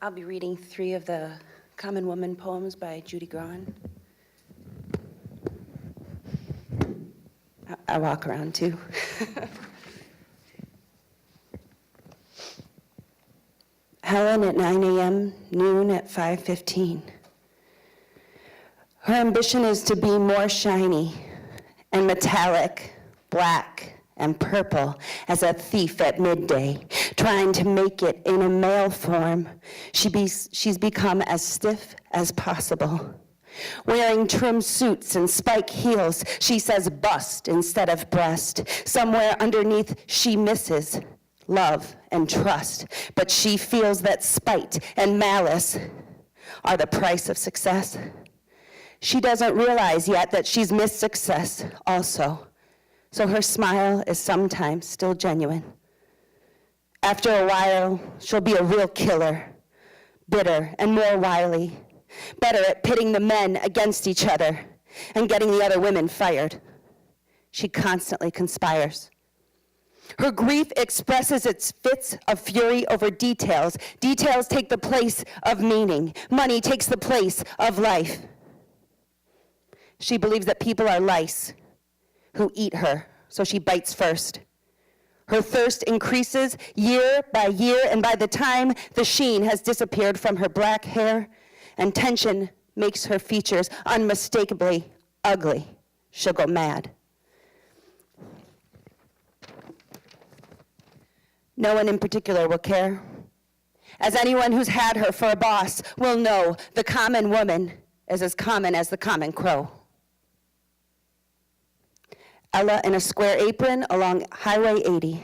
I'll be reading 3 of the Common Woman poems by Judy Grahn. I walk around too. Helen at 9 a.m., noon at 5:15. Her ambition is to be more shiny and metallic, black and purple as a thief at midday, trying to make it in a male form. She's become as stiff as possible. Wearing trim suits and spike heels, she says bust instead of breast. Somewhere underneath, she misses love and trust, but she feels that spite and malice are the price of success. She doesn't realize yet that she's missed success also, so her smile is sometimes still genuine. After a while, she'll be a real killer, bitter and more wily, better at pitting the men against each other and getting the other women fired. She constantly conspires. Her grief expresses its fits of fury over details. Details take the place of meaning. Money takes the place of life. She believes that people are lice who eat her, so she bites first. Her thirst increases year by year, and by the time the sheen has disappeared from her black hair and tension makes her features unmistakably ugly, she'll go mad. No one in particular will care, as anyone who's had her for a boss will know the common woman is as common as the common crow. Ella in a square apron along Highway 80.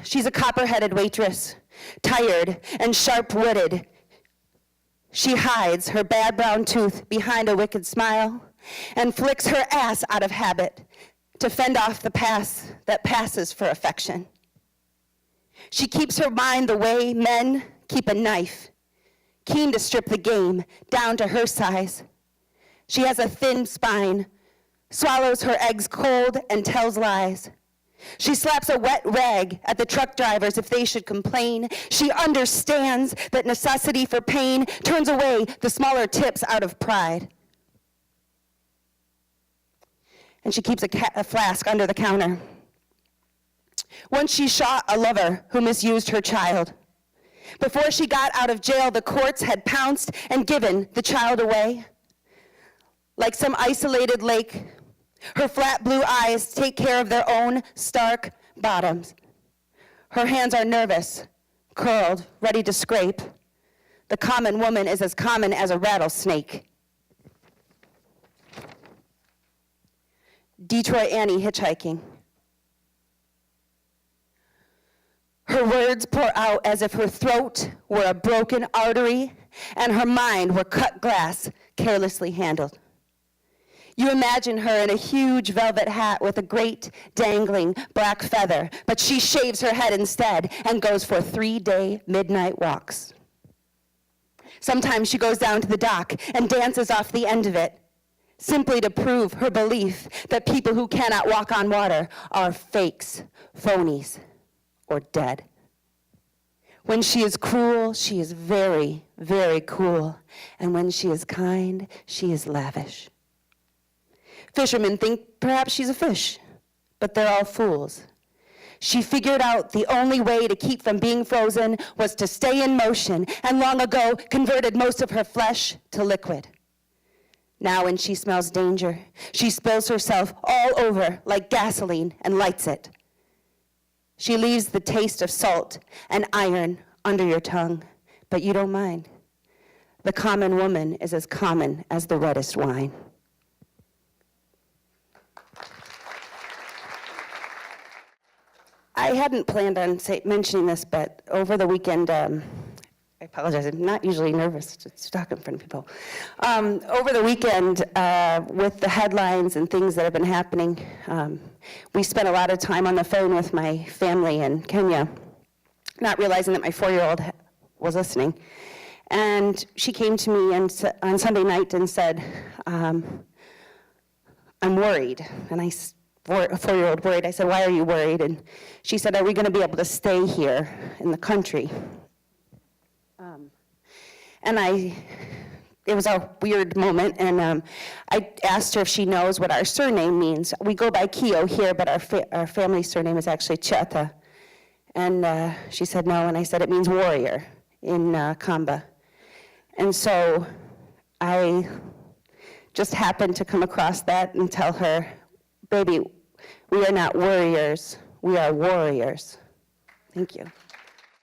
She's a copper-headed waitress, tired and sharp-witted. She hides her bad brown tooth behind a wicked smile and flicks her ass out of habit to fend off the pass that passes for affection. She keeps her mind the way men keep a knife, keen to strip the game down to her size. She has a thin spine, swallows her eggs cold, and tells lies. She slaps a wet rag at the truck drivers if they should complain. She understands that necessity for pain turns away the smaller tips out of pride. And she keeps a flask under the counter. Once she shot a lover who misused her child. Before she got out of jail, the courts had pounced and given the child away. Like some isolated lake, her flat blue eyes take care of their own stark bottoms. Her hands are nervous, curled, ready to scrape. The common woman is as common as a rattlesnake. Detroit Annie hitchhiking. Her words pour out as if her throat were a broken artery and her mind were cut glass carelessly handled. You imagine her in a huge velvet hat with a great dangling black feather, but she shaves her head instead and goes for 3-day midnight walks. Sometimes she goes down to the dock and dances off the end of it, simply to prove her belief that people who cannot walk on water are fakes, phonies, or dead. When she is cruel, she is very, very cool. And when she is kind, she is lavish. Fishermen think perhaps she's a fish, but they're all fools. She figured out the only way to keep from being frozen was to stay in motion, and long ago converted most of her flesh to liquid. Now when she smells danger, she spills herself all over like gasoline and lights it. She leaves the taste of salt and iron under your tongue, but you don't mind. The common woman is as common as the reddest wine. I hadn't planned on mentioning this, but over the weekend, I apologize, I'm not usually nervous to talk in front of people. Over the weekend, with the headlines and things that have been happening, we spent a lot of time on the phone with my family in Kenya, not realizing that my 4-year-old was listening. And she came to me on Sunday night and said, I'm worried. And I four-year-old worried. I said, why are you worried? And she said, are we going to be able to stay here in the country? And it was a weird moment, and I asked her if she knows what our surname means. We go by Kiio here, but our family surname is actually Cheta. And she said no, and I said it means warrior in Kamba. And so I just happened to come across that and tell her, baby, we are not warriors, we are warriors. Thank you.